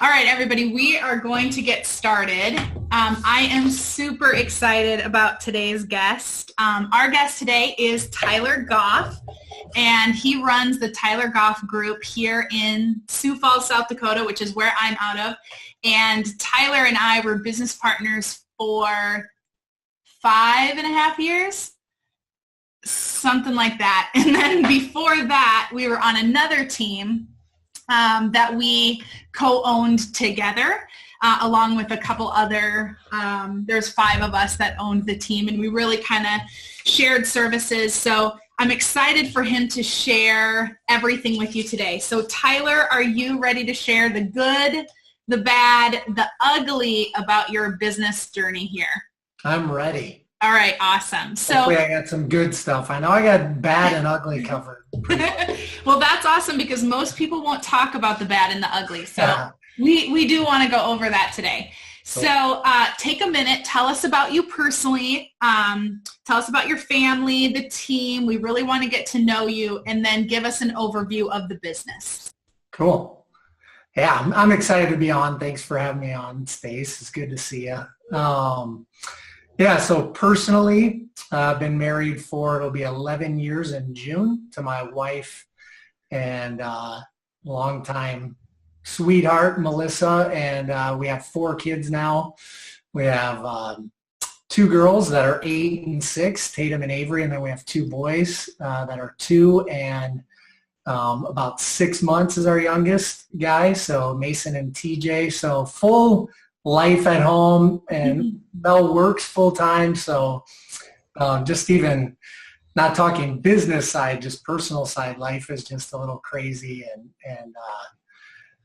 All right, everybody, we are going to get started. I am super excited about today's guest. Our guest today is Tyler Goff, and he runs the Tyler Goff group here in Sioux Falls, South Dakota, which is where I'm out of. And Tyler and I were business partners for 5.5 years, something like that. And then before that, we were on another team that we co-owned together, along with a couple other, there's 5 of us that owned the team, and we really kind of shared services. So I'm excited for him to share everything with you today. So Tyler, are you ready to share the good, the bad, the ugly about your business journey here? I'm ready. All right, awesome. So hopefully I got some good stuff. I know I got bad and ugly covered. Well, that's awesome because most people won't talk about the bad and the ugly. So we do want to go over that today. So take a minute. Tell us about you personally. Tell us about your family, the team. We really want to get to know you, and then give us an overview of the business. Cool. Yeah, I'm excited to be on. Thanks for having me on, Stace. It's good to see you. Yeah, so personally, I've been married for, it'll be 11 years in June to my wife and longtime sweetheart, Melissa, and we have 4 kids now. We have 2 girls that are 8 and 6, Tatum and Avery, and then we have 2 boys that are 2 and about 6 months is our youngest guy, so Mason and TJ. So full life at home, and Mel works full time. So just even not talking business side, just personal side, life is just a little crazy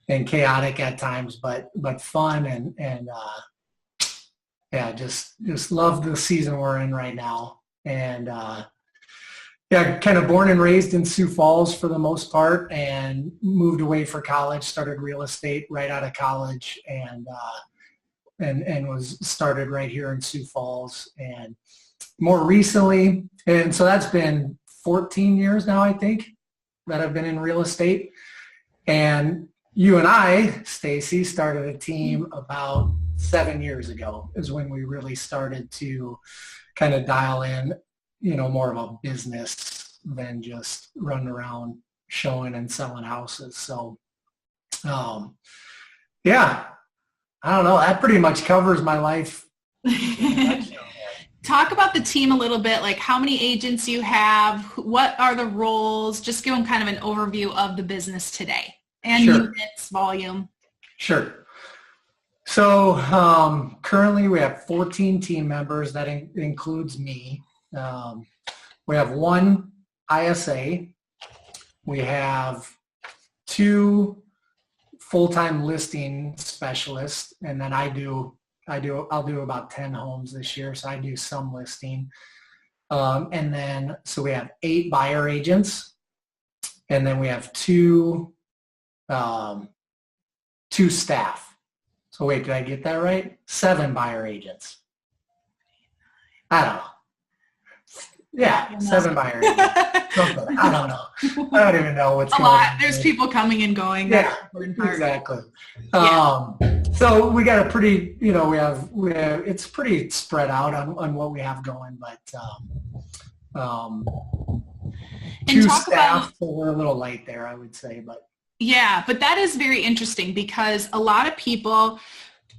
and chaotic at times, but fun and yeah, just love the season we're in right now. And yeah, kind of born and raised in Sioux Falls for the most part, and moved away for college, started real estate right out of college, and was started right here in Sioux Falls. And more recently, and so that's been 14 years now, I think, that I've been in real estate. And you and I, Stacy, started a team about 7 years ago is when we really started to kind of dial in, more of a business than just run around showing and selling houses. So, yeah. I don't know. That pretty much covers my life. Talk about the team a little bit, like how many agents you have, what are the roles, just give them kind of an overview of the business today and units, volume. Sure. So currently we have 14 team members. That includes me. We have 1 ISA. We have 2 full-time listing specialist, and then I'll do about 10 homes this year, so I do some listing. And then so we have 8 buyer agents, and then we have 2 staff. So wait, did I get that right? 7 buyer agents. I don't know. Yeah, 7 buyer agents. I don't know. I don't even know what's going on. There's people coming and going. Yeah, exactly. Yeah. So we got a pretty, we have it's pretty spread out on what we have going, but 2 staff, so we're a little light there, I would say, but. Yeah, but that is very interesting because a lot of people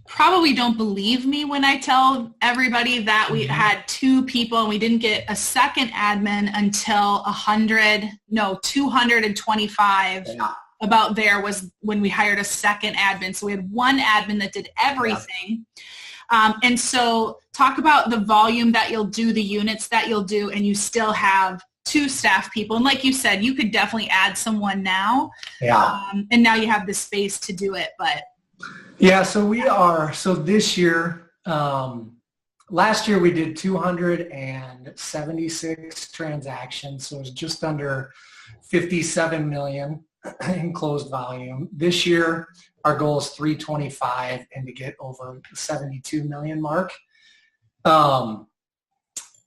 probably don't believe me when I tell everybody that we had 2 people and we didn't get a second admin until 225. Yeah. About there was when we hired a second admin. So we had 1 admin that did everything. Yeah. And so talk about the volume that you'll do, the units that you'll do, and you still have 2 staff people. And like you said, you could definitely add someone now. Yeah. And now you have the space to do it, but. Yeah, so this year, last year we did 276 transactions, so it was just under 57 million in closed volume. This year, our goal is 325 and to get over the 72 million mark.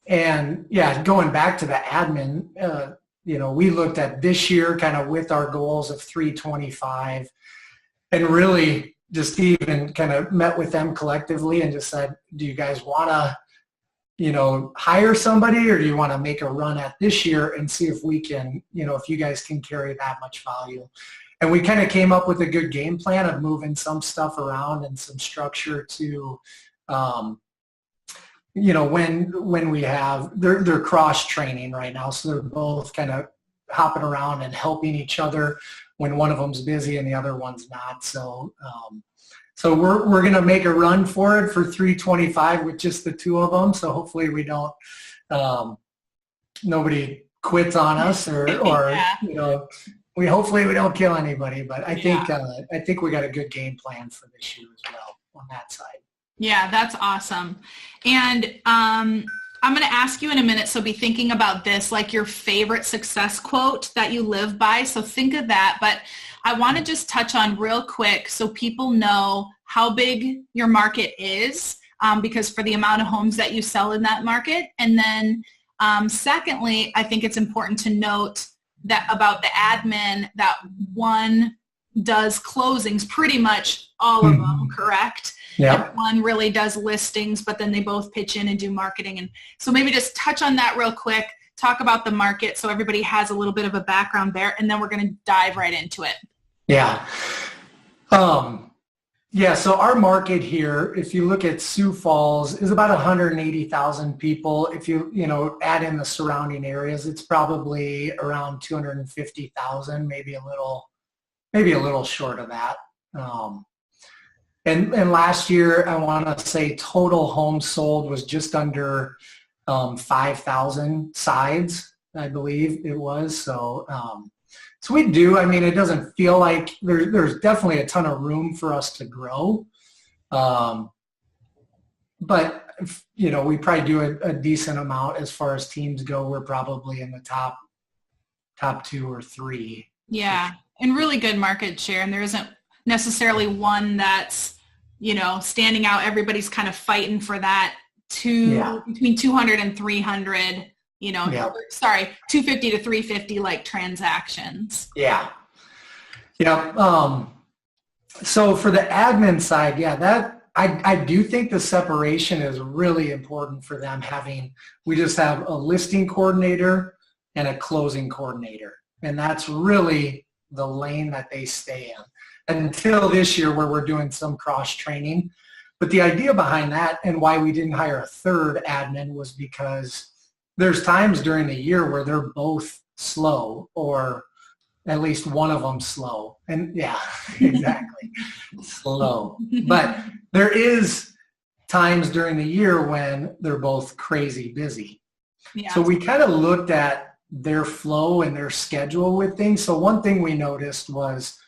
And yeah, going back to the admin, we looked at this year kind of with our goals of 325 and really just even kind of met with them collectively and just said, do you guys want to, hire somebody, or do you want to make a run at this year and see if we can, if you guys can carry that much value? And we kind of came up with a good game plan of moving some stuff around and some structure to, when we have, they're cross training right now. So they're both kind of hopping around and helping each other when one of them's busy and the other one's not. So, so we're going to make a run for it for 325 with just the two of them. So hopefully we don't, nobody quits on us or hopefully we don't kill anybody, but I think we got a good game plan for this year as well on that side. Yeah, that's awesome. And I'm going to ask you in a minute, so be thinking about this, like your favorite success quote that you live by. So think of that. But I want to just touch on real quick so people know how big your market is, because for the amount of homes that you sell in that market. And then secondly, I think it's important to note that about the admin, that one does closings, pretty much all of them, correct? Yeah. And one really does listings, but then they both pitch in and do marketing. And so maybe just touch on that real quick, talk about the market so everybody has a little bit of a background there, and then we're going to dive right into it. Yeah. So our market here, if you look at Sioux Falls, is about 180,000 people. If you add in the surrounding areas, it's probably around 250,000, maybe a little short of that. And last year, I want to say total homes sold was just under 5,000 sides, I believe it was. So we do. I mean, it doesn't feel like there's definitely a ton of room for us to grow. But, we probably do a decent amount as far as teams go. We're probably in the top 2 or 3. Yeah, and really good market share. And there isn't necessarily one that's, standing out. Everybody's kind of fighting for that between 200 and 300, 250 to 350 like transactions. Yeah. Yeah. So for the admin side, that I do think the separation is really important for them we just have a listing coordinator and a closing coordinator. And that's really the lane that they stay in until this year where we're doing some cross training. But the idea behind that and why we didn't hire a third admin was because there's times during the year where they're both slow, or at least one of them slow. And yeah, exactly, slow. But there is times during the year when they're both crazy busy. Yeah. So we kind of looked at their flow and their schedule with things. So one thing we noticed was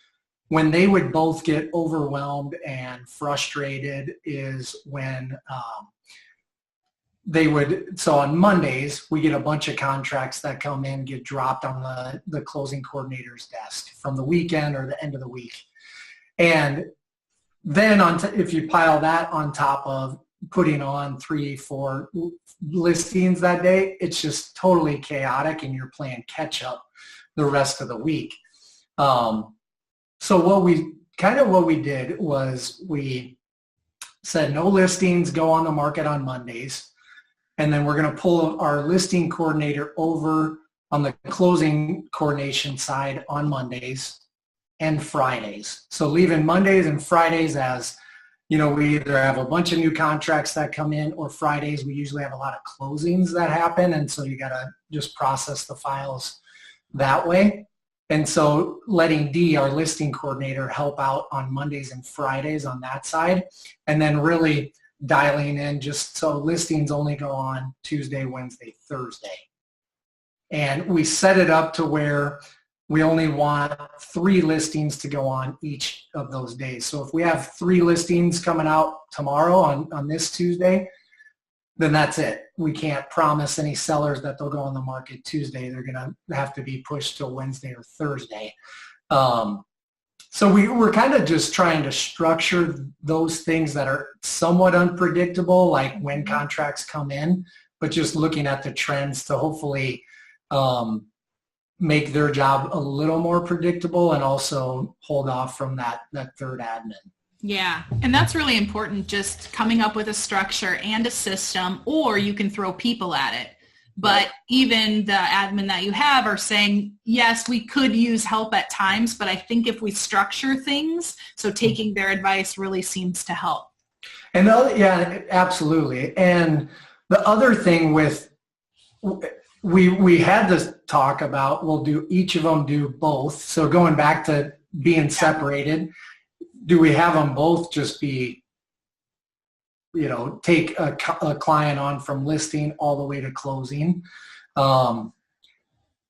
when they would both get overwhelmed and frustrated is when so on Mondays, we get a bunch of contracts that come in, get dropped on the closing coordinator's desk from the weekend or the end of the week. And then if you pile that on top of putting on 3-4 listings that day, it's just totally chaotic and you're playing catch up the rest of the week. So what we did was we said no listings go on the market on Mondays. And then we're going to pull our listing coordinator over on the closing coordination side on Mondays and Fridays. So leaving Mondays and Fridays as, we either have a bunch of new contracts that come in, or Fridays we usually have a lot of closings that happen. And so you got to just process the files that way. And so letting Dee, our listing coordinator, help out on Mondays and Fridays on that side. And then really dialing in just so listings only go on Tuesday, Wednesday, Thursday. And we set it up to where we only want 3 listings to go on each of those days. So if we have 3 listings coming out tomorrow on this Tuesday, then that's it. We can't promise any sellers that they'll go on the market Tuesday. They're going to have to be pushed till Wednesday or Thursday. So we're kind of just trying to structure those things that are somewhat unpredictable, like when contracts come in, but just looking at the trends to hopefully make their job a little more predictable and also hold off from that third admin. Yeah, and that's really important, just coming up with a structure and a system, or you can throw people at it. But even the admin that you have are saying, yes, we could use help at times, but I think if we structure things, so taking their advice really seems to help. And yeah, absolutely. And the other thing with, we had this talk about, we'll do each of them do both. So going back to being separated, do we have them both just be, take a client on from listing all the way to closing? And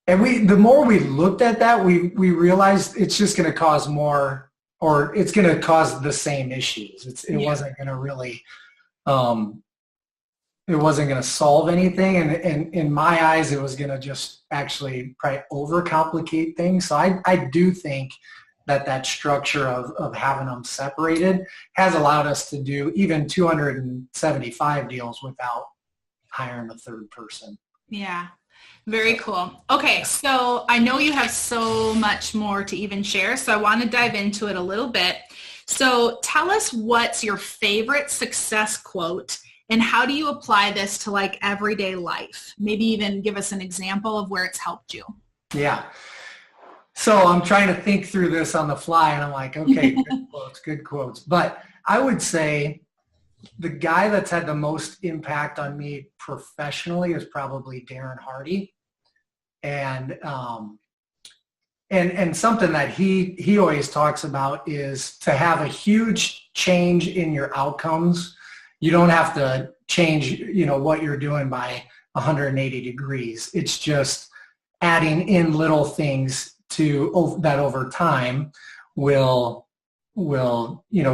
the more we looked at that, we realized it's just going to cause more, or it's going to cause the same issues. It wasn't going to really, it wasn't going to solve anything. And in my eyes, it was going to just actually probably overcomplicate things. So I do think that structure of having them separated has allowed us to do even 275 deals without hiring a third person. Yeah. Very cool. Okay, so I know you have so much more to even share, so I want to dive into it a little bit. So tell us, what's your favorite success quote, and how do you apply this to like everyday life? Maybe even give us an example of where it's helped you. Yeah. So I'm trying to think through this on the fly, and I'm like, okay, good quotes. But I would say the guy that's had the most impact on me professionally is probably Darren Hardy. And something that he always talks about is to have a huge change in your outcomes. You don't have to change, what you're doing by 180 degrees. It's just adding in little things that over time will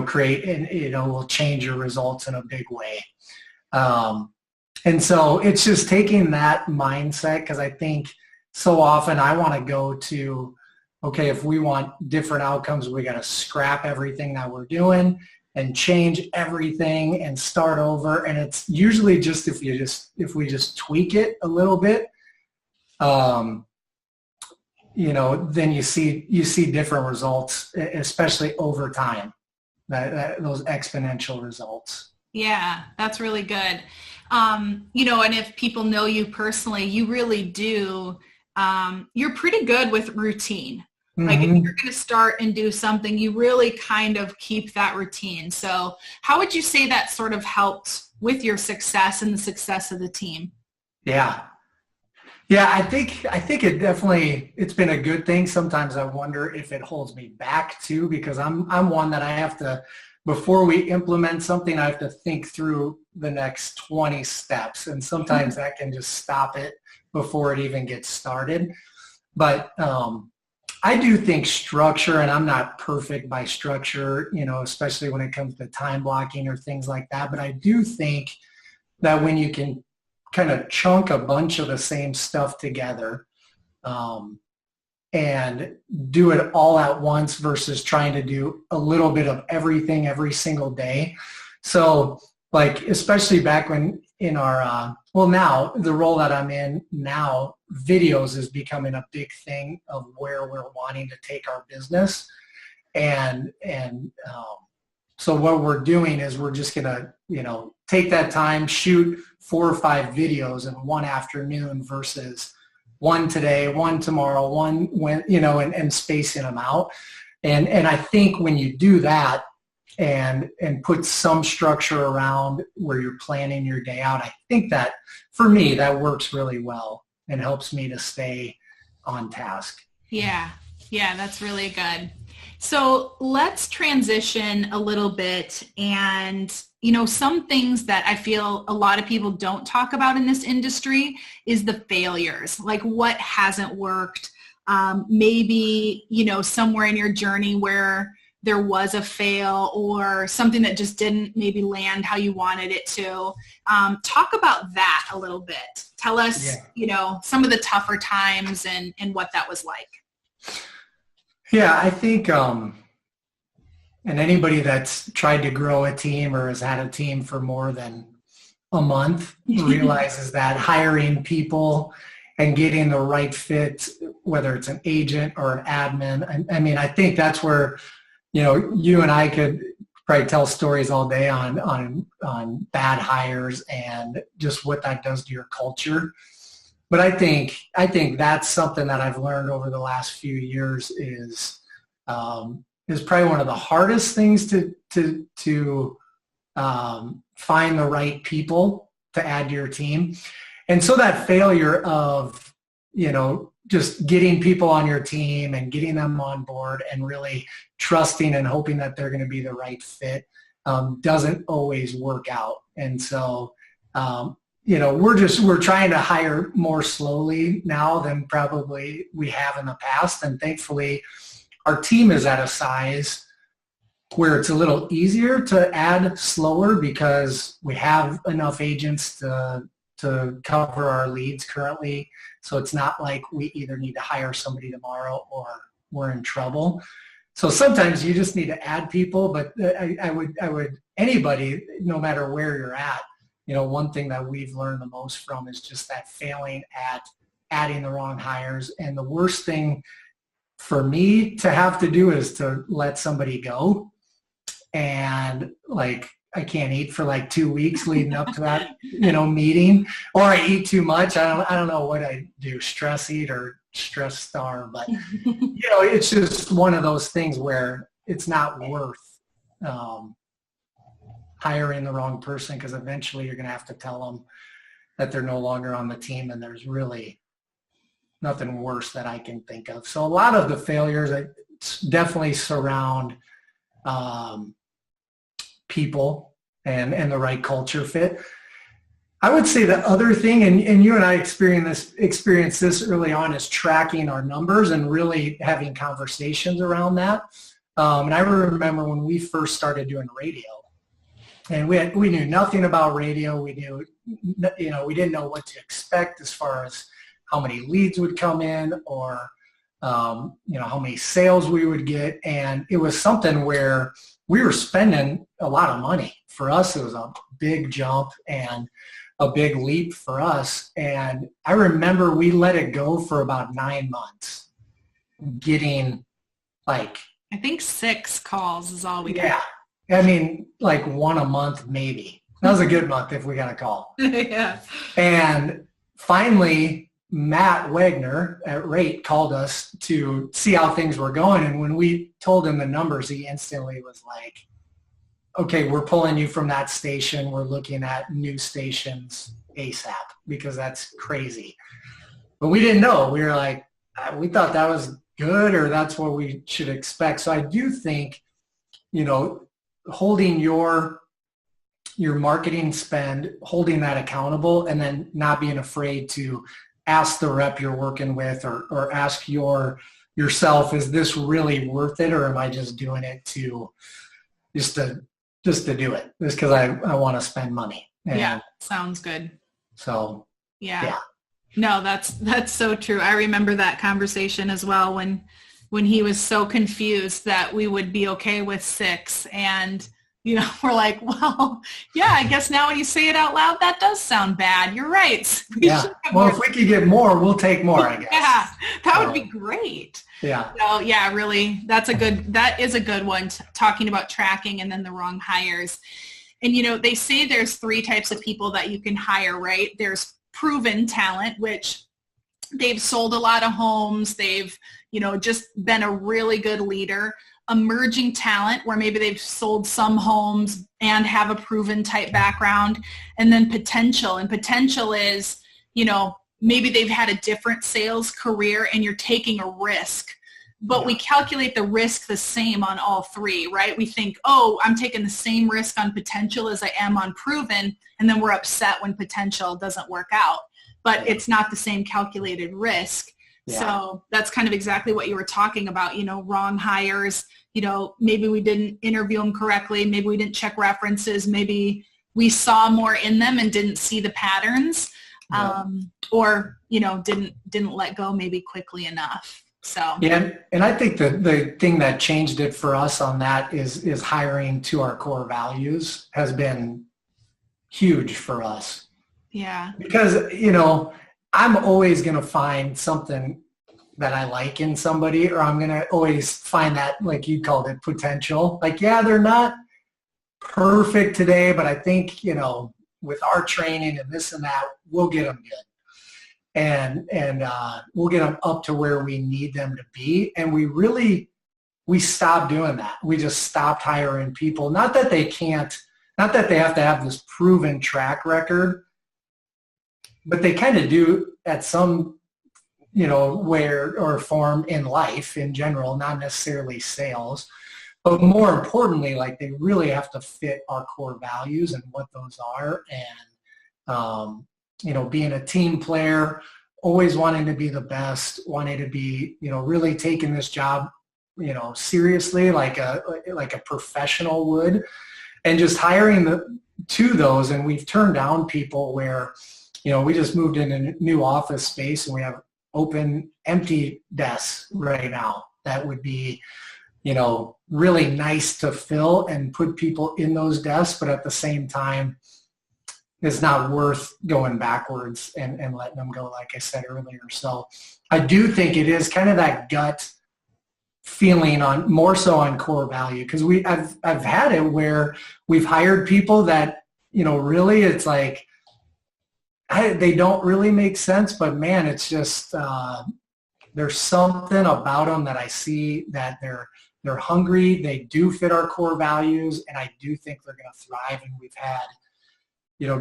create and will change your results in a big way. And so it's just taking that mindset, because I think so often I want to go to, okay, if we want different outcomes, we got to scrap everything that we're doing and change everything and start over. And it's usually just if we just tweak it a little bit, then you see different results, especially over time, those exponential results. Yeah, that's really good. And if people know you personally, you really do, you're pretty good with routine. Like if you're going to start and do something, you really kind of keep that routine. So how would you say that sort of helped with your success and the success of the team? Yeah. Yeah, I think it's been a good thing. Sometimes I wonder if it holds me back too, because I'm one that I have to, before we implement something, I have to think through the next 20 steps. And sometimes that can just stop it before it even gets started. But I do think structure, and I'm not perfect by structure, especially when it comes to time blocking or things like that. But I do think that when you can kind of chunk a bunch of the same stuff together and do it all at once versus trying to do a little bit of everything every single day. So like, especially back when in our, now the role that I'm in now, videos is becoming a big thing of where we're wanting to take our business. And so what we're doing is we're just going to, take that time, shoot 4 or 5 videos in one afternoon versus one today, one tomorrow, one when, and spacing them out. And I think when you do that and put some structure around where you're planning your day out, I think that for me, that works really well and helps me to stay on task. Yeah, that's really good. So let's transition a little bit, and some things that I feel a lot of people don't talk about in this industry is the failures, like what hasn't worked. Maybe, somewhere in your journey where there was a fail or something that just didn't maybe land how you wanted it to. Talk about that a little bit. Tell us, some of the tougher times and what that was like. Yeah, I think, and anybody that's tried to grow a team or has had a team for more than a month realizes that hiring people and getting the right fit, whether it's an agent or an admin, I think that's where, you and I could probably tell stories all day on bad hires and just what that does to your culture. But I think that's something that I've learned over the last few years is probably one of the hardest things to find the right people to add to your team. And so that failure of, just getting people on your team and getting them on board and really trusting and hoping that they're going to be the right fit doesn't always work out. And so, we're trying to hire more slowly now than probably we have in the past. And thankfully, our team is at a size where it's a little easier to add slower because we have enough agents to cover our leads currently. So it's not like we either need to hire somebody tomorrow or we're in trouble. So sometimes you just need to add people, but I would anybody, no matter where you're at, one thing that we've learned the most from is just that failing at adding the wrong hires. And the worst thing for me to have to do is to let somebody go. And I can't eat for 2 weeks leading up to that, meeting, or I eat too much. I don't know what I do, stress eat or stress starve, but it's just one of those things where it's not worth hiring the wrong person, because eventually you're going to have to tell them that they're no longer on the team, and there's really nothing worse that I can think of. So a lot of the failures definitely surround people and the right culture fit. I would say the other thing, and you and I experienced this early on, is tracking our numbers and really having conversations around that. And I remember when we first started doing radio, and we knew nothing about radio. We knew, we didn't know what to expect as far as how many leads would come in or, how many sales we would get. And it was something where we were spending a lot of money. For us, it was a big jump and a big leap for us. And I remember we let it go for about 9 months, getting I think 6 calls is all we got. Yeah. I mean, 1 a month, maybe. That was a good month if we got a call. Yeah. And finally, Matt Wagner at Rate called us to see how things were going. And when we told him the numbers, he instantly was like, okay, we're pulling you from that station. We're looking at new stations ASAP, because that's crazy. But we didn't know. We were like, we thought that was good, or that's what we should expect. So I do think, holding your marketing spend, holding that accountable, and then not being afraid to ask the rep you're working with or ask yourself, is this really worth it, or am I just doing it just to do it, just because I want to spend money? And yeah, sounds good. So yeah. No, that's so true. I remember that conversation as well when he was so confused that we would be okay with 6, and we're like, well, yeah, I guess now when you say it out loud, that does sound bad. You're right. Well, if we could get more, we'll take more, I guess. Yeah, that would be great. Yeah. So yeah, really, that is a good one, talking about tracking and then the wrong hires. And, they say there's 3 types of people that you can hire, right? There's proven talent, which they've sold a lot of homes. They've, just been a really good leader. Emerging talent, where maybe they've sold some homes and have a proven type background. And then potential. And potential is, maybe they've had a different sales career and you're taking a risk. But we calculate the risk the same on all 3, right? We think, oh, I'm taking the same risk on potential as I am on proven, and then we're upset when potential doesn't work out. But it's not the same calculated risk. Yeah. So that's kind of exactly what you were talking about, wrong hires. Maybe we didn't interview them correctly. Maybe we didn't check references. Maybe we saw more in them and didn't see the patterns, or, didn't let go maybe quickly enough. So yeah, and I think the thing that changed it for us on that is hiring to our core values has been huge for us. Yeah. Because, I'm always going to find something that I like in somebody, or I'm going to always find that, like you called it, potential. They're not perfect today, but I think, with our training and this and that, we'll get them good. And we'll get them up to where we need them to be. And we stopped doing that. We just stopped hiring people. Not that they have to have this proven track record, but they kind of do at some, where or form in life in general, not necessarily sales. But more importantly, like they really have to fit our core values and what those are. And, being a team player, always wanting to be the best, wanting to be, really taking this job, seriously, like a professional would, and just hiring those. And we've turned down people where, we just moved in a new office space and we have open, empty desks right now. That would be, really nice to fill and put people in those desks, but at the same time, it's not worth going backwards and letting them go, like I said earlier. So I do think it is kind of that gut feeling more so on core value, because I've had it where we've hired people that, really it's like they don't really make sense, but man, it's just there's something about them that I see that they're hungry, they do fit our core values, and I do think they're going to thrive, and we've had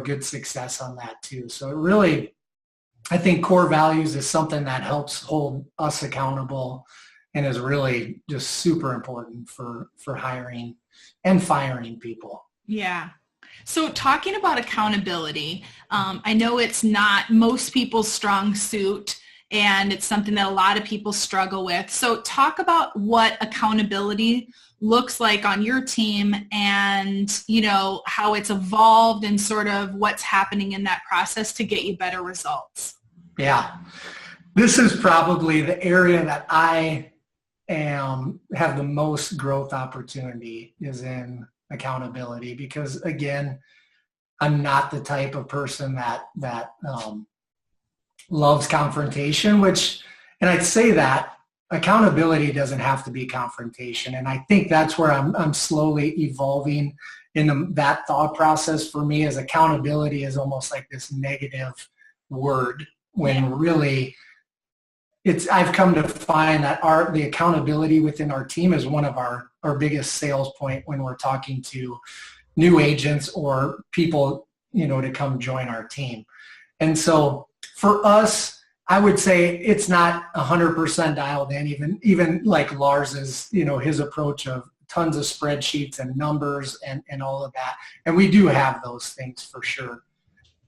good success on that too. So it really, I think core values is something that helps hold us accountable and is really just super important for hiring and firing people. Yeah. So talking about accountability, I know it's not most people's strong suit, and it's something that a lot of people struggle with. So talk about what accountability looks like on your team and, how it's evolved and sort of what's happening in that process to get you better results. Yeah. This is probably the area that I have the most growth opportunity is in accountability, because again, I'm not the type of person that loves confrontation, and I'd say that accountability doesn't have to be confrontation. And I think that's where I'm slowly evolving in that thought process. For me, as accountability is almost like this negative word, when really I've come to find that the accountability within our team is one of our biggest sales point when we're talking to new agents or people, to come join our team. And so for us, I would say it's not 100% dialed in, even like Lars's, his approach of tons of spreadsheets and numbers and all of that. And we do have those things for sure.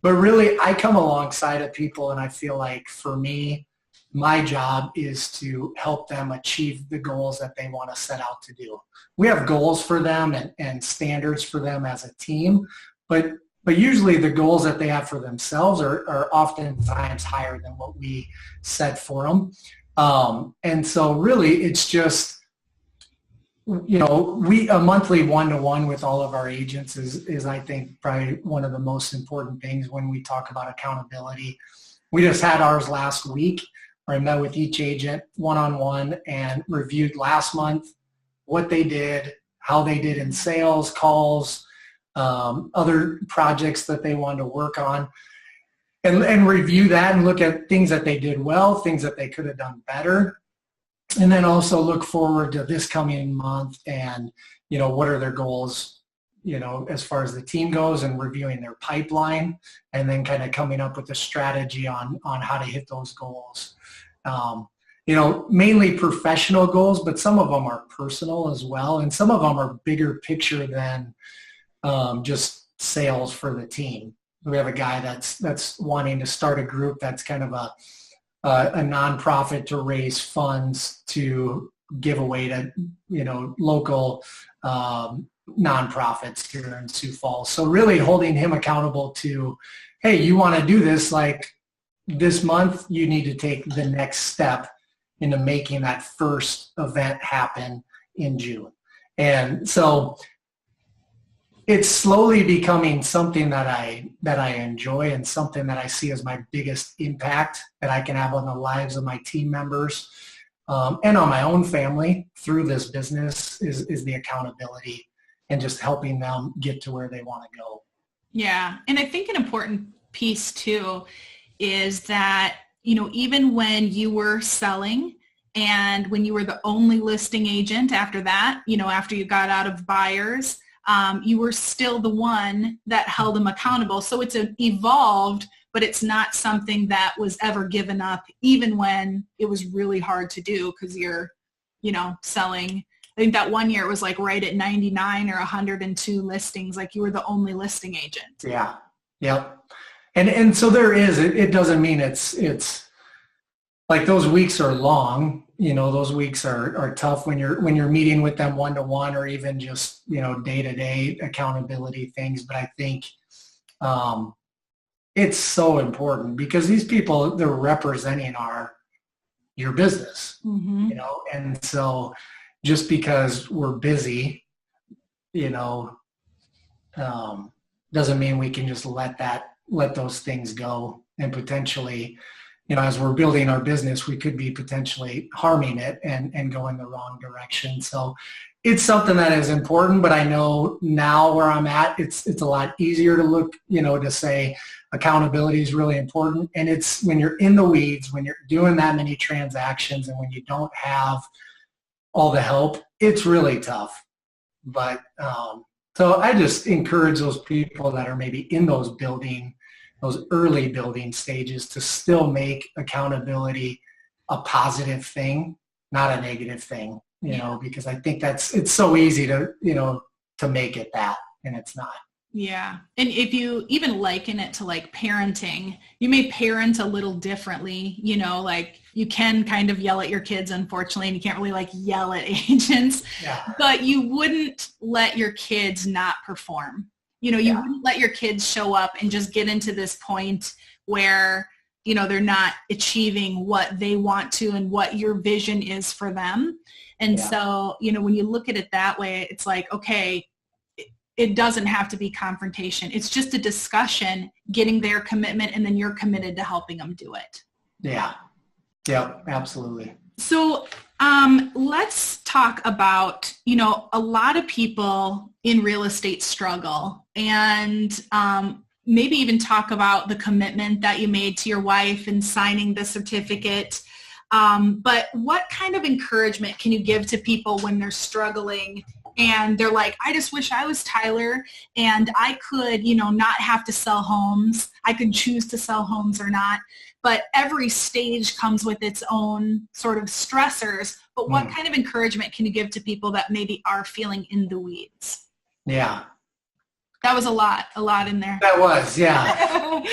But really, I come alongside of people, and I feel like for me, my job is to help them achieve the goals that they want to set out to do. We have goals for them and standards for them as a team, but usually the goals that they have for themselves are oftentimes higher than what we set for them. And so really it's just, a monthly one-to-one with all of our agents is I think probably one of the most important things when we talk about accountability. We just had ours last week, where I met with each agent one-on-one and reviewed last month what they did, how they did in sales, calls, other projects that they wanted to work on, and review that and look at things that they did well, things that they could have done better, and then also look forward to this coming month and, what are their goals, as far as the team goes, and reviewing their pipeline, and then kind of coming up with a strategy on how to hit those goals. Mainly professional goals, but some of them are personal as well, and some of them are bigger picture than just sales for the team. We have a guy that's wanting to start a group that's kind of a nonprofit to raise funds to give away to local nonprofits here in Sioux Falls. So really holding him accountable to, hey, you want to do this, like this month, you need to take the next step into making that first event happen in June. And so it's slowly becoming something that I enjoy and something that I see as my biggest impact that I can have on the lives of my team members and on my own family through this business is the accountability and just helping them get to where they want to go. Yeah. And I think an important piece too is that, even when you were selling and when you were the only listing agent after that, after you got out of buyers, you were still the one that held them accountable. So it's evolved, but it's not something that was ever given up, even when it was really hard to do because you're, selling. I think that one year it was like right at 99 or 102 listings, like you were the only listing agent. Yeah. Yep. And so there is, it doesn't mean it's like those weeks are long, those weeks are tough when you're meeting with them one-to-one or even just, day-to-day accountability things. But I think it's so important because these people, they're representing your business, and so just because we're busy, doesn't mean we can just let those things go. And potentially, as we're building our business, we could be potentially harming it and going the wrong direction. So it's something that is important, but I know now where I'm at, it's a lot easier to look, to say accountability is really important. And it's when you're in the weeds, when you're doing that many transactions and when you don't have all the help, it's really tough. But so I just encourage those people that are maybe in those early building stages to still make accountability a positive thing, not a negative thing, because I think it's so easy to make it that, and it's not. Yeah. And if you even liken it to like parenting, you may parent a little differently, like you can kind of yell at your kids, unfortunately, and you can't really like yell at agents, but you wouldn't let your kids not perform. You wouldn't let your kids show up and just get into this point where, they're not achieving what they want to and what your vision is for them. And so, when you look at it that way, it's like, okay, it doesn't have to be confrontation. It's just a discussion, getting their commitment, and then you're committed to helping them do it. Yeah. Yeah, absolutely. So let's talk about, a lot of people in real estate struggle, and maybe even talk about the commitment that you made to your wife and signing the certificate. But what kind of encouragement can you give to people when they're struggling and they're like, I just wish I was Tyler and I could, not have to sell homes. I could choose to sell homes or not. But every stage comes with its own sort of stressors. But what kind of encouragement can you give to people that maybe are feeling in the weeds? Yeah. That was a lot in there. That was, yeah.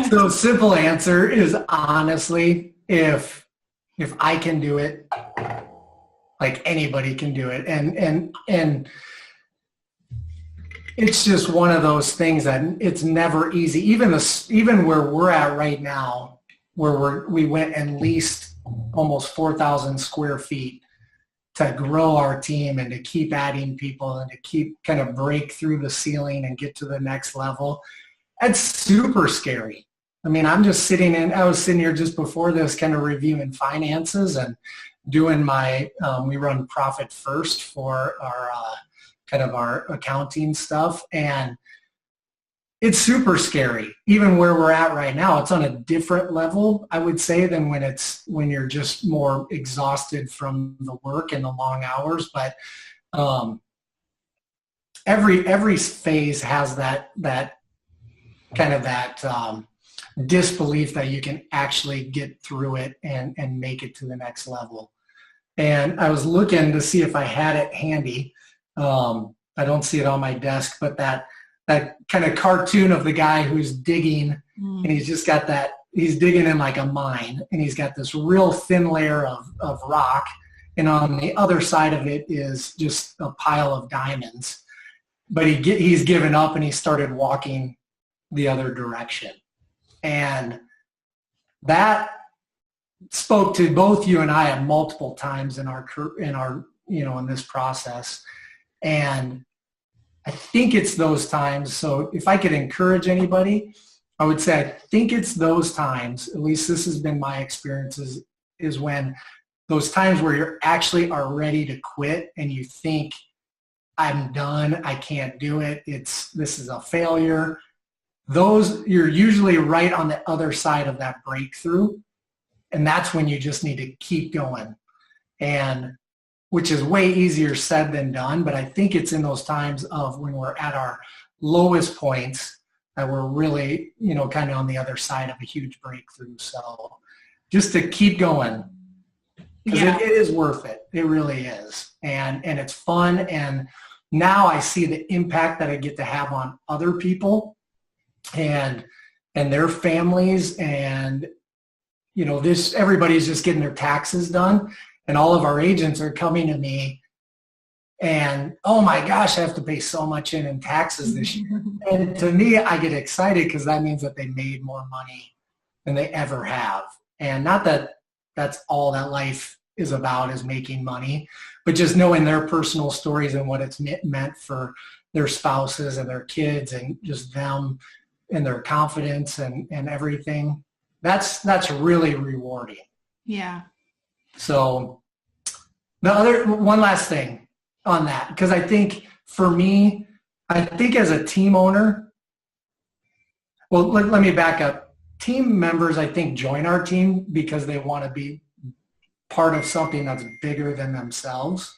So simple answer is honestly, if I can do it, like anybody can do it. And it's just one of those things that it's never easy. Even where we're at right now, where we went and leased almost 4,000 square feet to grow our team and to keep adding people and to keep kind of break through the ceiling and get to the next level. That's super scary. I mean, I was sitting here just before this kind of reviewing finances and doing we run Profit First for our kind of our accounting stuff. And it's super scary. Even where we're at right now, it's on a different level, I would say, than when you're just more exhausted from the work and the long hours. But every phase has that kind of that disbelief that you can actually get through it and make it to the next level. And I was looking to see if I had it handy. I don't see it on my desk, but that kind of cartoon of the guy who's digging and he's just got he's digging in like a mine and he's got this real thin layer of rock. And on the other side of it is just a pile of diamonds. But he's given up and he started walking the other direction. And that spoke to both you and I at multiple times in in this process. And I think it's those times. So if I could encourage anybody, I would say I think it's those times, at least this has been my experiences, is when those times where you actually are ready to quit and you think I'm done. I can't do it. This is a failure. You're usually right on the other side of that breakthrough. And that's when you just need to keep going. And which is way easier said than done. But I think it's in those times of when we're at our lowest points that we're really, kind of on the other side of a huge breakthrough. So just to keep going, because it is worth it. It really is. And it's fun. And now I see the impact that I get to have on other people and their families. And, everybody's just getting their taxes done. And all of our agents are coming to me and, oh my gosh, I have to pay so much in taxes this year. And to me, I get excited because that means that they made more money than they ever have. And not that that's all that life is about, is making money, but just knowing their personal stories and what it's meant for their spouses and their kids and just them and their confidence and everything. That's really rewarding. Yeah. So one last thing on that, because I think for me, as a team owner, well, let me back up. Team members, I think, join our team because they want to be part of something that's bigger than themselves.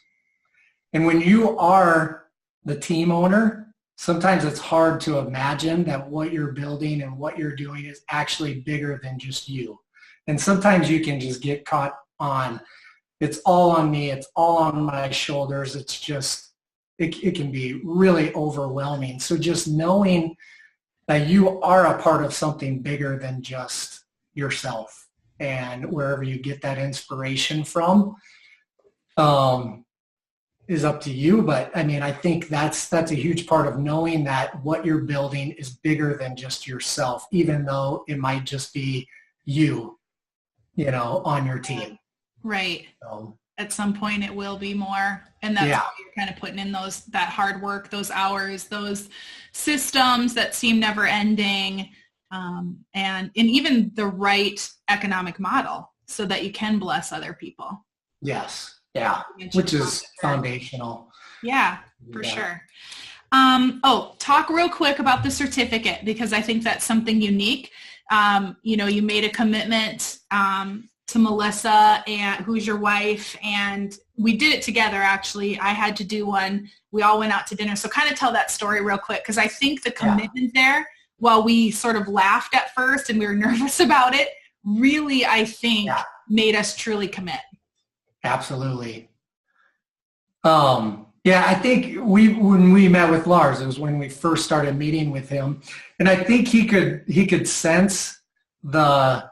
And when you are the team owner, sometimes it's hard to imagine that what you're building and what you're doing is actually bigger than just you. And sometimes you can just get caught on, it's all on me, it's all on my shoulders. It's just, it can be really overwhelming. So just knowing that you are a part of something bigger than just yourself, and wherever you get that inspiration from is up to you. But I mean, I think that's a huge part of knowing that what you're building is bigger than just yourself, even though it might just be you, on your team. Right. At some point it will be more. And that's why you're kind of putting in that hard work, those hours, those systems that seem never ending. And even the right economic model so that you can bless other people. Yes. Yeah. Which is foundational. Yeah, for sure. Talk real quick about the certificate, because I think that's something unique. You made a commitment to Melissa, and who's your wife, and we did it together. Actually, I had to do one. We all went out to dinner. So kind of tell that story real quick, because I think the commitment there, while we sort of laughed at first and we were nervous about it, really, I think, made us truly commit. Absolutely. I think when we met with Lars, it was when we first started meeting with him, and I think he could sense the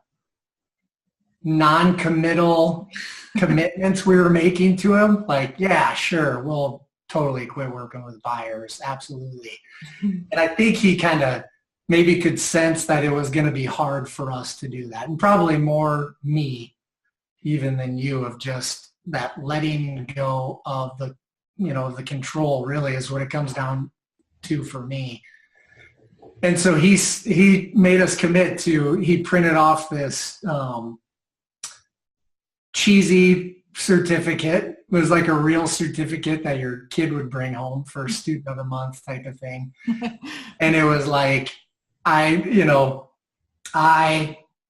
non-committal commitments we were making to him. Like, yeah, sure, we'll totally quit working with buyers. Absolutely. And I think he kind of maybe could sense that it was going to be hard for us to do that. And probably more me even than you, of just that letting go of the control really is what it comes down to for me. And so he made us commit to, he printed off this cheesy certificate. It was like a real certificate that your kid would bring home for student of the month type of thing. And it was like, I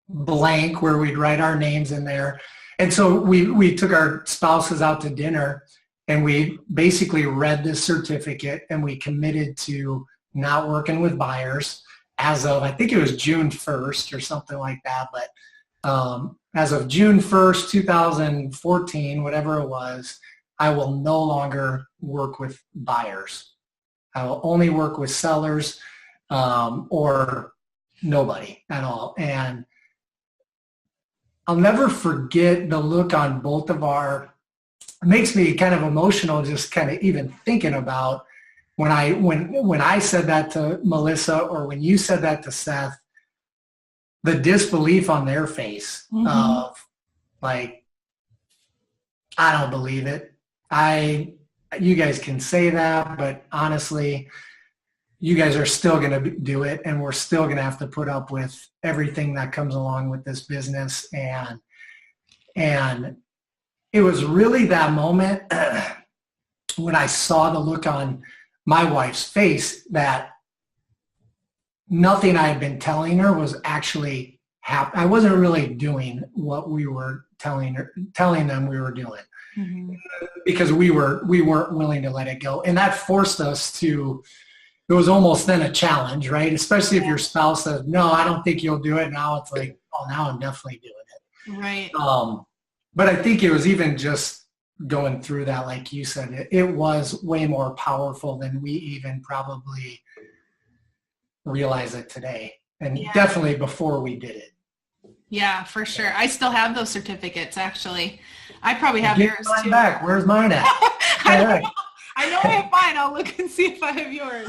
blank, where we'd write our names in there. And so we took our spouses out to dinner, and we basically read this certificate, and we committed to not working with buyers as of, I think it was June 1st or something like that. But as of June 1st, 2014, whatever it was, I will no longer work with buyers. I will only work with sellers or nobody at all. And I'll never forget the look on both of it makes me kind of emotional just kind of even thinking about when I said that to Melissa, or when you said that to Seth, the disbelief on their face of like, I don't believe it. You guys can say that, but honestly, you guys are still going to do it, and we're still going to have to put up with everything that comes along with this business. And it was really that moment when I saw the look on my wife's face that nothing I had been telling her was actually happening. I wasn't really doing what we were telling them we were doing, because we weren't willing to let it go. And that forced us to, it was almost then a challenge, right? Especially if your spouse says, no, I don't think you'll do it. Now it's like, oh, now I'm definitely doing it. Right. But I think it was even just going through that, like you said, it was way more powerful than we even probably realize it today. And definitely before we did it. Yeah, for sure. I still have those certificates, actually. I probably have yours too. Back. Where's mine at? I know I have mine. I'll look and see if I have yours.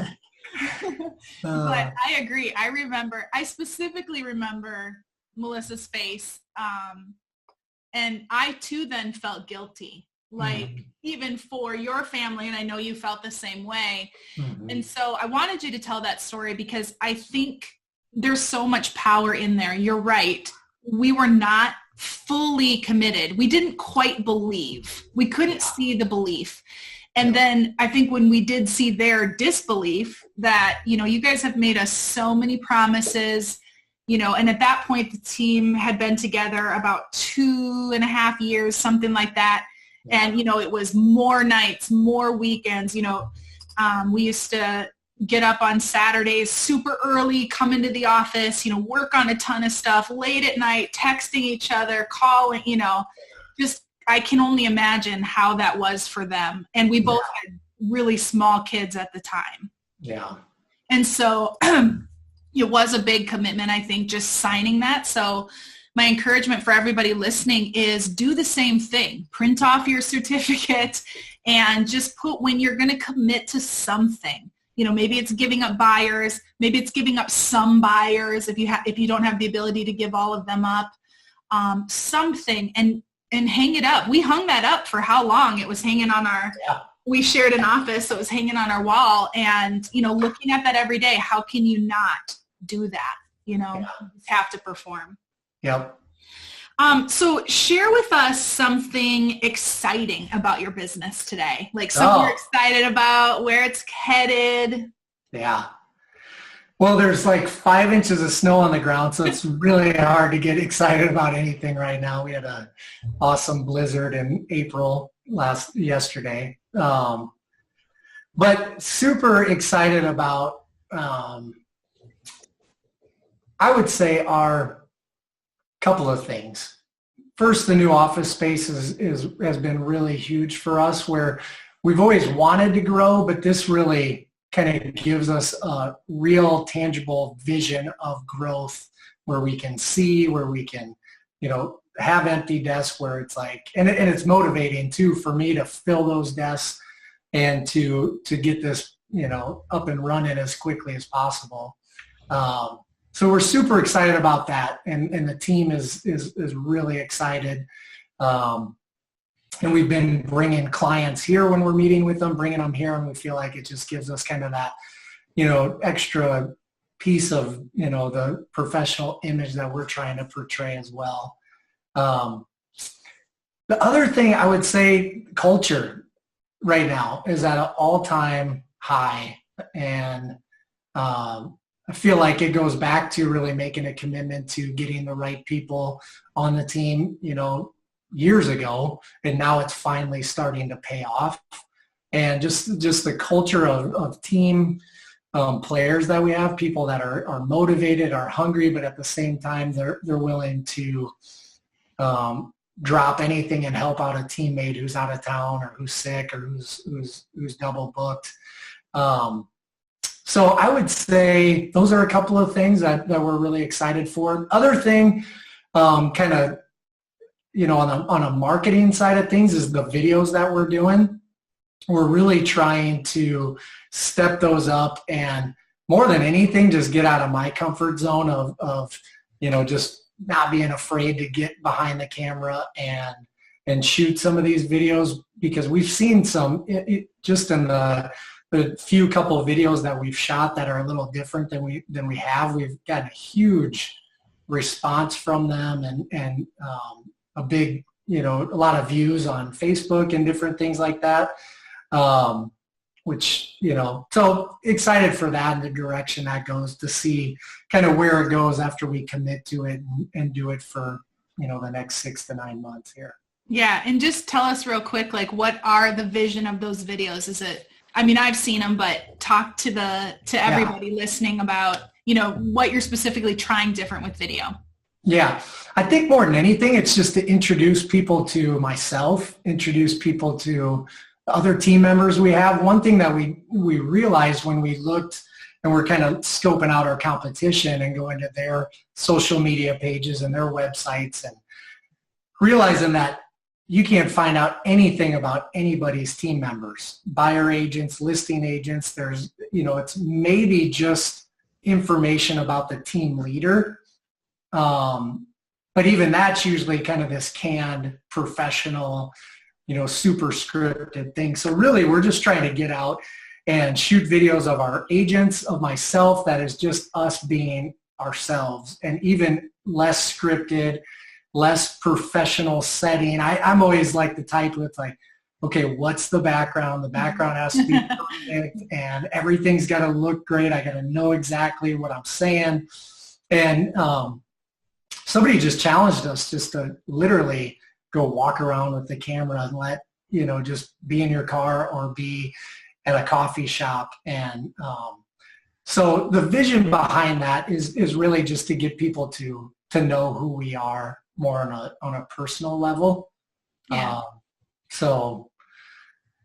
But I agree. I specifically remember Melissa's face. And I too then felt guilty, like even for your family. And I know you felt the same way. And so I wanted you to tell that story because I think there's so much power in there. You're right. We were not fully committed. We didn't quite believe. We couldn't see the belief. And then I think when we did see their disbelief that, you guys have made us so many promises, and at that point the team had been together about 2.5 years, something like that. And, it was more nights, more weekends, we used to get up on Saturdays super early, come into the office, work on a ton of stuff late at night, texting each other, calling, just, I can only imagine how that was for them. And we both had really small kids at the time. Yeah. And so it was a big commitment, I think, just signing that. So my encouragement for everybody listening is do the same thing. Print off your certificate and just put when you're going to commit to something. Maybe it's giving up buyers. Maybe it's giving up some buyers if you don't have the ability to give all of them up. Something and hang it up. We hung that up for how long? It was hanging on our. Yeah. We shared an office, so it was hanging on our wall. And looking at that every day. How can you not do that? You have to perform. Yep. So share with us something exciting about your business today, like something you're excited about, where it's headed. Yeah. Well, there's like 5 inches of snow on the ground, so it's really hard to get excited about anything right now. We had an awesome blizzard in April yesterday. But super excited about, I would say our couple of things. First, the new office space has been really huge for us, where we've always wanted to grow, but this really kind of gives us a real tangible vision of growth where we can see, where we can, have empty desks where it's like, and it's motivating too for me to fill those desks and to get this, up and running as quickly as possible. So we're super excited about that, and the team is really excited. And we've been bringing clients here when we're meeting with them, bringing them here, and we feel like it just gives us kind of that, extra piece of, the professional image that we're trying to portray as well. The other thing I would say, culture right now is at an all-time high, and I feel like it goes back to really making a commitment to getting the right people on the team, years ago, and now it's finally starting to pay off. And just the culture of team players that we have, people that are motivated, are hungry, but at the same time they're willing to drop anything and help out a teammate who's out of town or who's sick or who's double booked. So I would say those are a couple of things that we're really excited for. Other thing, kind of, on a marketing side of things, is the videos that we're doing. We're really trying to step those up, and more than anything, just get out of my comfort zone of just not being afraid to get behind the camera and shoot some of these videos, because we've seen some just in the few couple of videos that we've shot that are a little different than we have. We've gotten a huge response from them, and a big, a lot of views on Facebook and different things like that. which, so excited for that and the direction that goes, to see kind of where it goes after we commit to it and do it for, the next 6 to 9 months here. Yeah. And just tell us real quick, like, what are the vision of those videos? Is it, I've seen them, but talk to everybody listening about, what you're specifically trying different with video. Yeah. I think more than anything, it's just to introduce people to myself, introduce people to other team members we have. One thing that we realized when we looked and we're kind of scoping out our competition and going to their social media pages and their websites, and realizing that you can't find out anything about anybody's team members, buyer agents, listing agents. There's, it's maybe just information about the team leader. But even that's usually kind of this canned, professional, super scripted thing. So really, we're just trying to get out and shoot videos of our agents, of myself, that is just us being ourselves, and even less scripted, less professional setting. I'm always like the type with like, okay, what's the background? The background has to be perfect, and everything's got to look great. I got to know exactly what I'm saying. And somebody just challenged us just to literally go walk around with the camera and let, just be in your car or be at a coffee shop. And so the vision behind that is really just to get people to know who we are more on a personal level. Yeah. So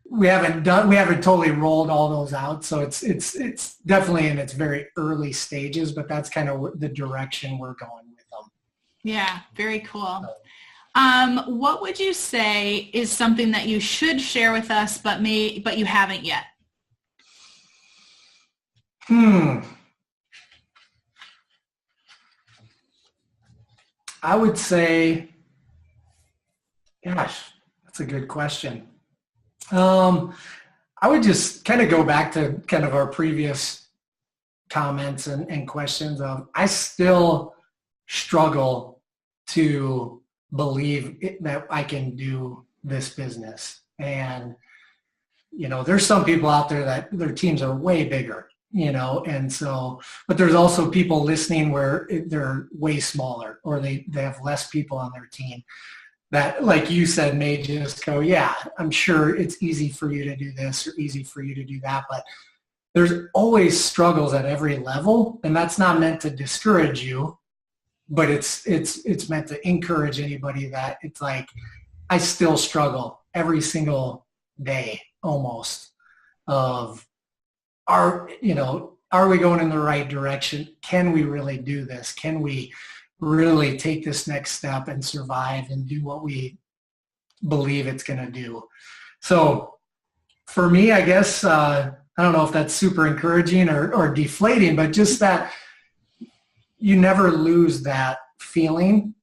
we haven't totally rolled all those out. So it's definitely in its very early stages, but that's kind of the direction we're going with them. Yeah, very cool. What would you say is something that you should share with us, but you haven't yet? I would say, gosh, that's a good question. I would just kind of go back to kind of our previous comments and questions of, I still struggle to believe that I can do this business. And, there's some people out there that their teams are way bigger, and so, but there's also people listening where they're way smaller, or they have less people on their team that, like you said, may just go, yeah, I'm sure it's easy for you to do this or easy for you to do that. But there's always struggles at every level, and that's not meant to discourage you, but it's meant to encourage anybody that it's like, I still struggle every single day almost of, are we going in the right direction? Can we really do this? Can we really take this next step and survive and do what we believe it's going to do? So for me, I guess, I don't know if that's super encouraging or deflating, but just that you never lose that feeling,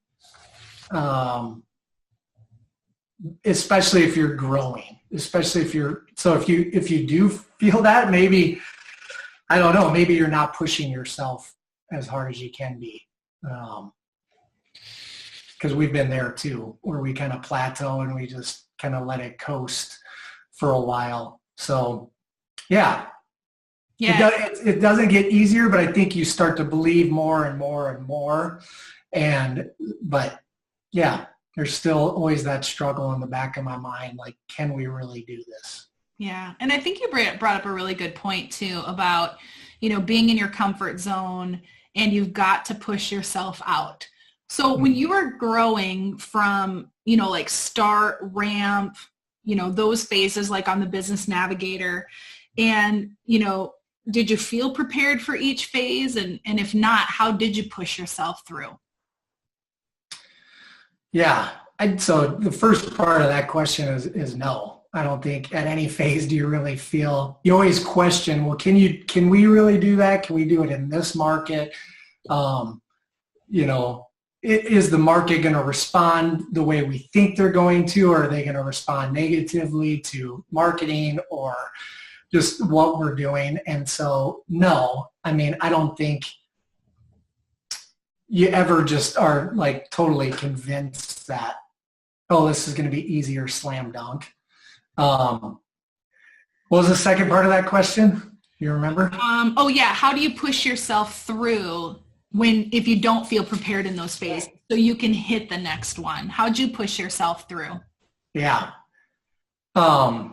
especially if you're growing, if you do feel that, maybe, I don't know, maybe you're not pushing yourself as hard as you can be. Because we've been there too, where we kind of plateau and we just kind of let it coast for a while. So yeah. It doesn't get easier, but I think you start to believe more and more and more. But yeah, there's still always that struggle in the back of my mind, like, can we really do this? Yeah. And I think you brought up a really good point too about, being in your comfort zone, and you've got to push yourself out. So when you were growing from, like start, ramp, those phases, like on the Business Navigator, and, did you feel prepared for each phase? And if not, how did you push yourself through? Yeah. So the first part of that question is no. I don't think at any phase do you really feel, you always question, well, can we really do that? Can we do it in this market? Is the market going to respond the way we think they're going to, or are they going to respond negatively to marketing or just what we're doing? And so, no, I don't think you ever just are like totally convinced that, oh, this is going to be easy or slam dunk. What was the second part of that question? You remember? Oh yeah. How do you push yourself through if you don't feel prepared in those phases so you can hit the next one? How'd you push yourself through? Yeah. I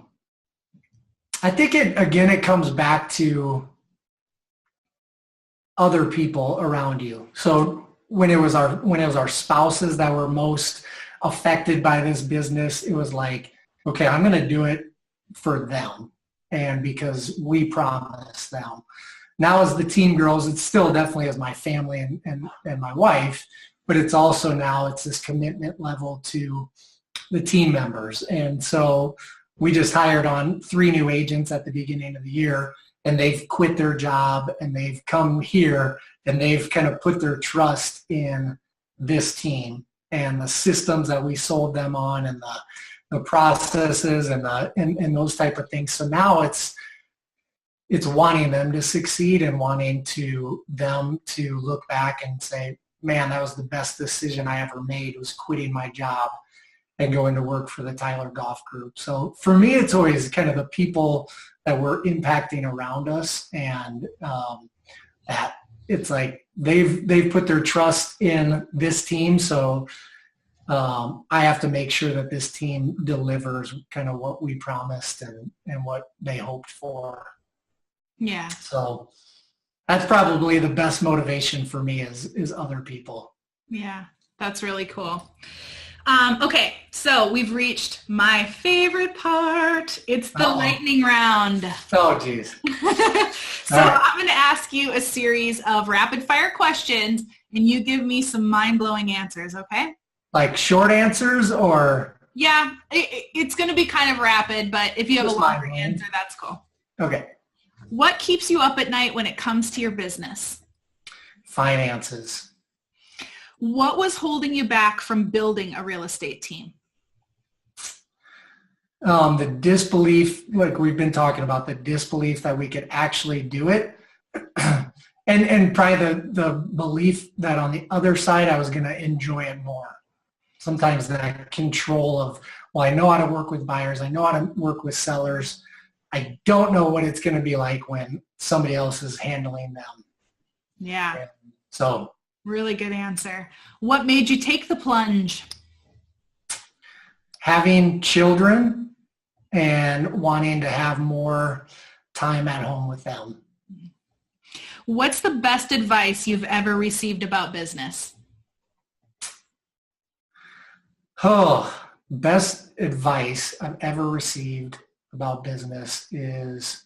think it comes back to other people around you. So when it was our spouses that were most affected by this business, it was like, okay, I'm going to do it for them. And because we promised them. Now as the team grows, it's still definitely as my family and my wife, but it's also now it's this commitment level to the team members. And so we just hired on 3 new agents at the beginning of the year, and they've quit their job and they've come here and they've kind of put their trust in this team and the systems that we sold them on and the processes and those type of things. So now it's wanting them to succeed and wanting them to look back and say, man, that was the best decision I ever made, was quitting my job and going to work for the Tyler Goff Group. So for me, it's always kind of the people that we're impacting around us, and that it's like they've put their trust in this team. So I have to make sure that this team delivers kind of what we promised and what they hoped for. Yeah. So that's probably the best motivation for me is other people. Yeah, that's really cool. Okay, so we've reached my favorite part. It's the lightning round. Oh, geez. So right. I'm going to ask you a series of rapid fire questions, and you give me some mind-blowing answers, okay? Like short answers or? Yeah, it's going to be kind of rapid, but if you have a longer answer, that's cool. Okay. What keeps you up at night when it comes to your business? Finances. What was holding you back from building a real estate team? The disbelief, like we've been talking about, the disbelief that we could actually do it. and probably the belief that on the other side, I was going to enjoy it more. Sometimes that control of, well, I know how to work with buyers. I know how to work with sellers. I don't know what it's going to be like when somebody else is handling them. Yeah. And so. Really good answer. What made you take the plunge? Having children and wanting to have more time at home with them. What's the best advice you've ever received about business? Oh, best advice I've ever received about business is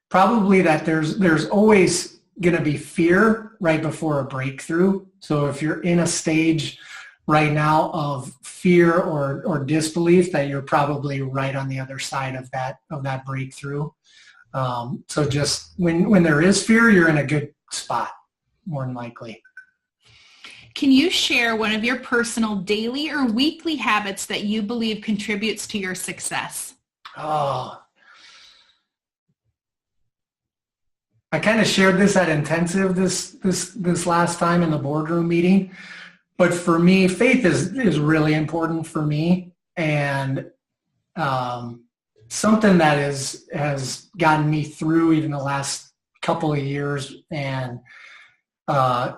probably that there's always going to be fear right before a breakthrough. So if you're in a stage right now of fear or disbelief, that you're probably right on the other side of that breakthrough. So just when there is fear, you're in a good spot, more than likely. Can you share one of your personal daily or weekly habits that you believe contributes to your success? Oh, I kind of shared this at intensive this last time in the boardroom meeting, but for me, faith is really important for me, and something that has gotten me through even the last couple of years, and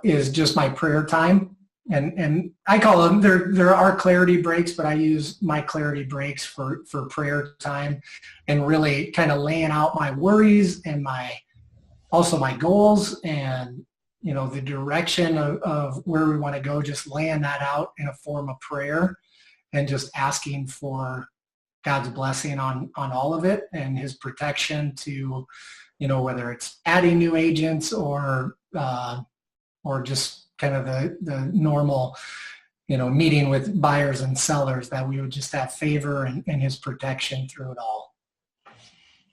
is just my prayer time. And I call them, there are clarity breaks, but I use my clarity breaks for prayer time and really kind of laying out my worries and also my goals and, the direction of where we want to go, just laying that out in a form of prayer and just asking for God's blessing on all of it and his protection to, whether it's adding new agents or just kind of the normal, meeting with buyers and sellers, that we would just have favor and his protection through it all.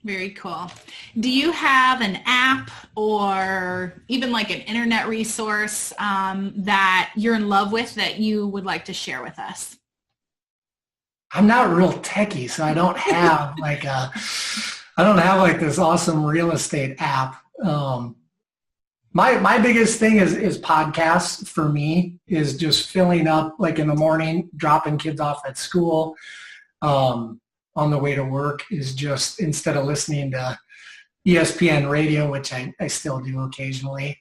Very cool. Do you have an app or even like an internet resource that you're in love with that you would like to share with us? I'm not real techie, so I don't have this awesome real estate app. My biggest thing is podcasts for me, is just filling up like in the morning, dropping kids off at school, on the way to work is just, instead of listening to ESPN radio, which I still do occasionally,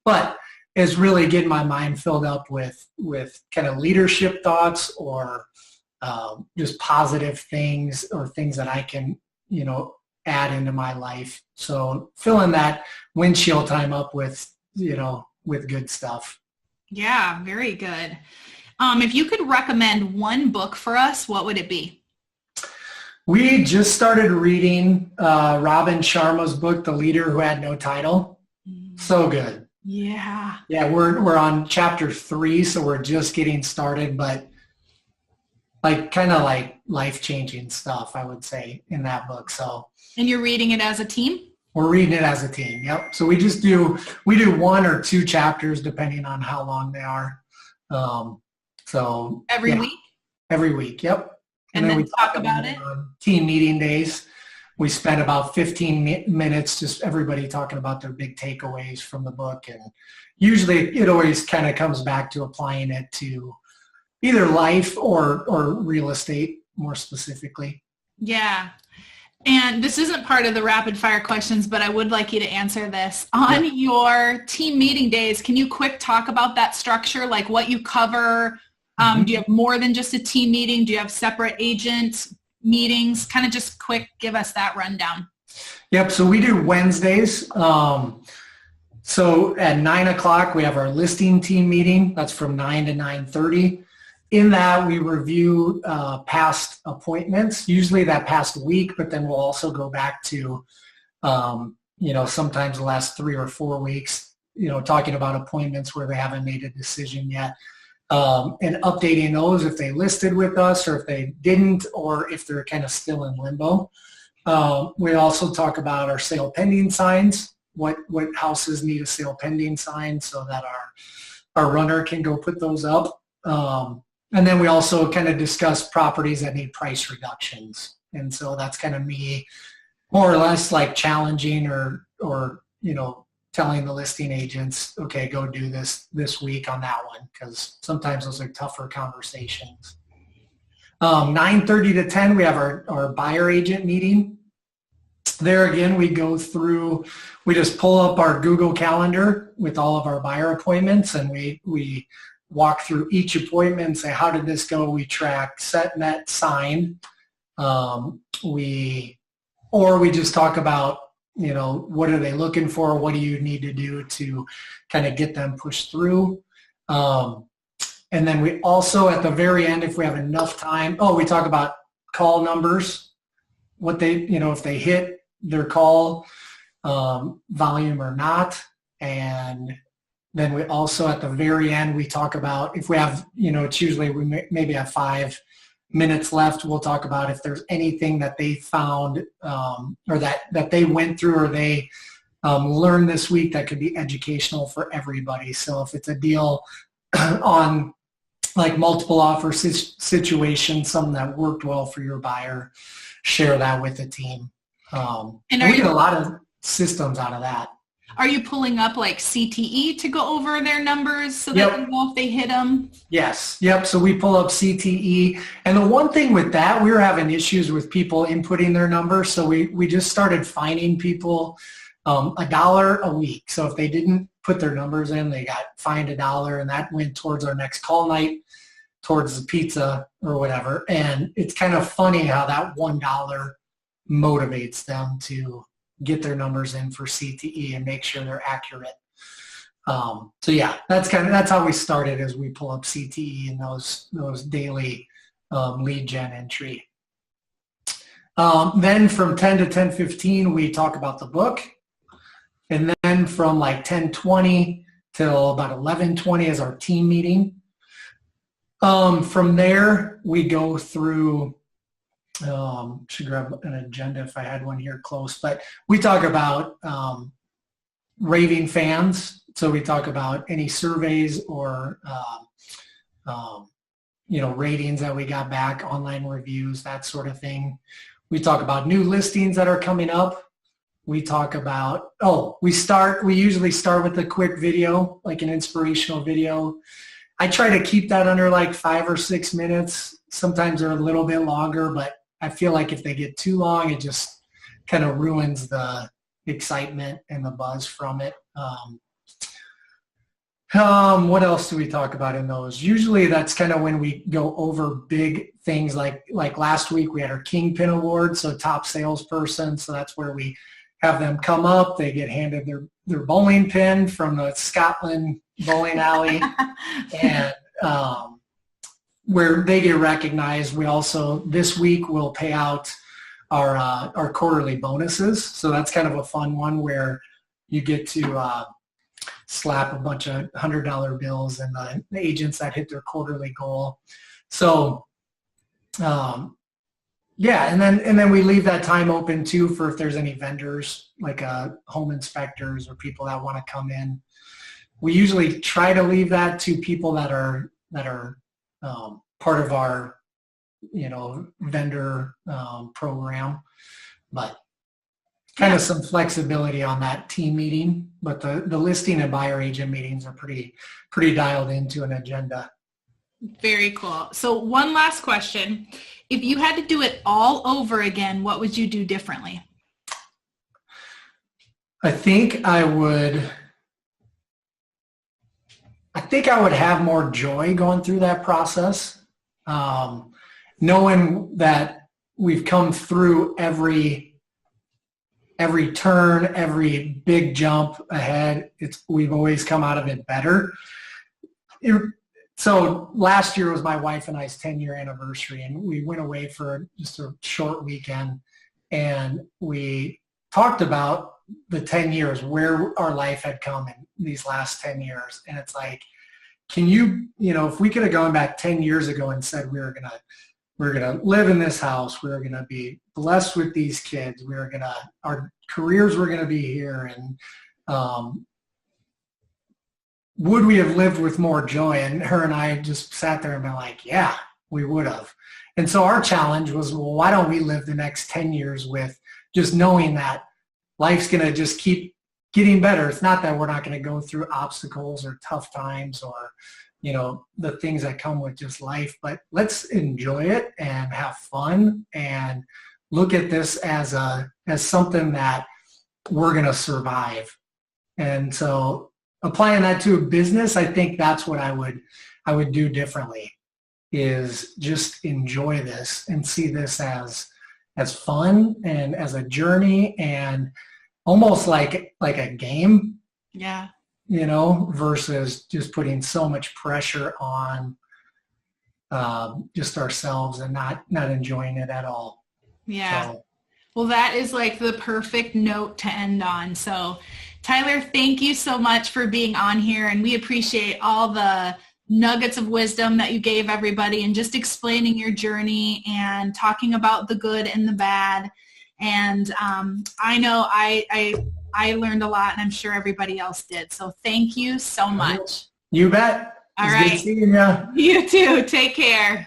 but is really getting my mind filled up with kind of leadership thoughts or just positive things or things that I can, add into my life. So filling that windshield time up with good stuff. Yeah, very good. If you could recommend one book for us, what would it be? We just started reading Robin Sharma's book, The Leader Who Had No Title. So good. Yeah. Yeah, we're on chapter 3, so we're just getting started, but kind of life-changing stuff, I would say, in that book. So. And you're reading it as a team? We're reading it as a team, yep. So we do 1 or 2 chapters depending on how long they are. Every week? Every week, yep. And then we talk about it? On team meeting days. We spend about 15 minutes just everybody talking about their big takeaways from the book. And usually it always kind of comes back to applying it to either life or real estate more specifically. Yeah. And this isn't part of the rapid fire questions, but I would like you to answer this. On your team meeting days, can you quick talk about that structure, like what you cover? Do you have more than just a team meeting? Do you have separate agent meetings? Kind of just quick, give us that rundown. Yep. So we do Wednesdays. So at 9 o'clock, we have our listing team meeting. That's from 9 to 9:30. In that, we review past appointments, usually that past week, but then we'll also go back to, sometimes the last 3 or 4 weeks, talking about appointments where they haven't made a decision yet, and updating those if they listed with us or if they didn't, or if they're kind of still in limbo. We also talk about our sale pending signs, what houses need a sale pending sign so that our runner can go put those up. And then we also kind of discuss properties that need price reductions. And so that's kind of me more or less like challenging or telling the listing agents, okay, go do this week on that one, because sometimes those are tougher conversations. 9:30 to 10, we have our buyer agent meeting. There again, we just pull up our Google Calendar with all of our buyer appointments, and we walk through each appointment and say, how did this go? We track set, net, signed. We just talk about, what are they looking for? What do you need to do to kind of get them pushed through? And then we also, at the very end, if we have enough time, we talk about call numbers, what they, if they hit their call volume or not. And then we also, at the very end, we talk about if we have, it's usually we maybe have 5 minutes left. We'll talk about if there's anything that they found or that they went through or they learned this week that could be educational for everybody. So if it's a deal on like multiple offer situation, something that worked well for your buyer, share that with the team. And we get a lot of systems out of that. Are you pulling up like CTE to go over their numbers so that you know if they hit them? Yes. Yep. So we pull up CTE. And the one thing with that, we were having issues with people inputting their numbers. So we just started fining people $1 a week. So if they didn't put their numbers in, they got fined $1, and that went towards our next call night, towards the pizza or whatever. And it's kind of funny how that $1 motivates them to get their numbers in for CTE and make sure they're accurate. So yeah, that's how we started, as we pull up CTE and those daily lead gen entry. Then from 10 to 10:15, we talk about the book. And then from like 10:20 till about 11:20 is our team meeting. From there, we go through, should grab an agenda if I had one here close, but we talk about raving fans. So we talk about any surveys or, ratings that we got back, online reviews, that sort of thing. We talk about new listings that are coming up. We talk about, we usually start with a quick video, like an inspirational video. I try to keep that under like 5 or 6 minutes. Sometimes they're a little bit longer, but I feel like if they get too long, it just kind of ruins the excitement and the buzz from it. What else do we talk about in those? Usually that's kind of when we go over big things like last week we had our Kingpin Award, so top salesperson. So that's where we have them come up. They get handed their bowling pin from the Scotland bowling alley and where they get recognized. We also, this week, will pay out our quarterly bonuses. So that's kind of a fun one where you get to slap a bunch of $100 bills and the agents that hit their quarterly goal. So, yeah, and then we leave that time open too for if there's any vendors like home inspectors or people that want to come in. We usually try to leave that to people that are part of our, vendor program, but kind of some flexibility on that team meeting. But the listing and buyer agent meetings are pretty dialed into an agenda. Very cool. So one last question. If you had to do it all over again, what would you do differently? I think I would have more joy going through that process. Knowing that we've come through every turn, every big jump ahead, we've always come out of it better. So last year was my wife and I's 10-year anniversary, and we went away for just a short weekend, and we talked about the 10 years, where our life had come in these last 10 years. And it's like, can if we could have gone back 10 years ago and said we're gonna live in this house, we're gonna be blessed with these kids, our careers were gonna be here, and would we have lived with more joy? And her and I just sat there and been like, yeah, we would have. And so our challenge was, well, why don't we live the next 10 years with just knowing that life's going to just keep getting better. It's not that we're not going to go through obstacles or tough times or, the things that come with just life, but let's enjoy it and have fun and look at this as something that we're going to survive. And so applying that to a business, I think that's what I would do differently, is just enjoy this and see this as fun and as a journey and almost like a game. Yeah. Versus just putting so much pressure on just ourselves and not enjoying it at all. Yeah. So. Well, that is like the perfect note to end on. So Tyler, thank you so much for being on here, and we appreciate all the nuggets of wisdom that you gave everybody and just explaining your journey and talking about the good and the bad. And I know I learned a lot, and I'm sure everybody else did. So thank you so much. You bet. All right. Good seeing you. You too. Take care.